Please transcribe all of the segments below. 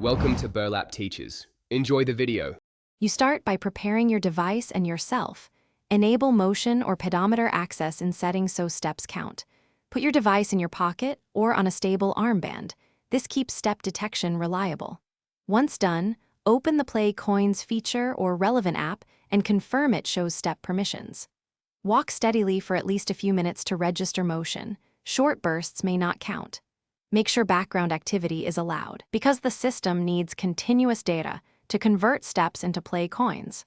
Welcome to Burlap Teachers. Enjoy the video. You start by preparing your device and yourself. Enable motion or pedometer access in settings so steps count. Put your device in your pocket or on a stable armband. This keeps step detection reliable. Once done, open the Play Coins feature or relevant app and confirm it shows step permissions. Walk steadily for at least a few minutes to register motion. Short bursts may not count. Make sure background activity is allowed, because the system needs continuous data to convert steps into Play Coins.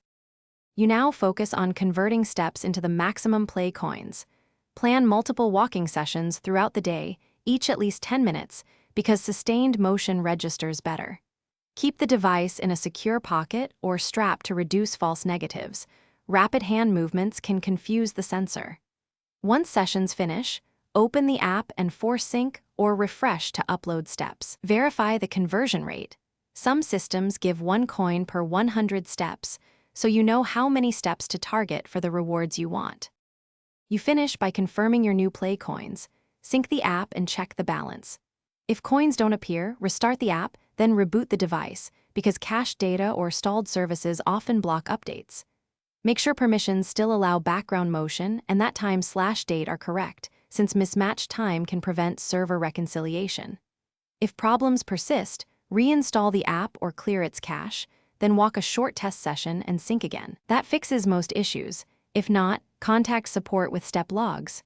You now focus on converting steps into the maximum Play Coins. Plan multiple walking sessions throughout the day, each at least 10 minutes, because sustained motion registers better. Keep the device in a secure pocket or strap to reduce false negatives. Rapid hand movements can confuse the sensor. Once sessions finish, open the app and force sync or refresh to upload steps. Verify the conversion rate. Some systems give 1 coin per 100 steps, so you know how many steps to target for the rewards you want. You finish by confirming your new Play Coins. Sync the app and check the balance. If coins don't appear, restart the app, then reboot the device, because cached data or stalled services often block updates. Make sure permissions still allow background motion and that time/date are correct, since mismatched time can prevent server reconciliation. If problems persist, reinstall the app or clear its cache, then walk a short test session and sync again. That fixes most issues. If not, contact support with step logs.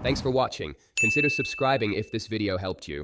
Thanks for watching. Consider subscribing if this video helped you.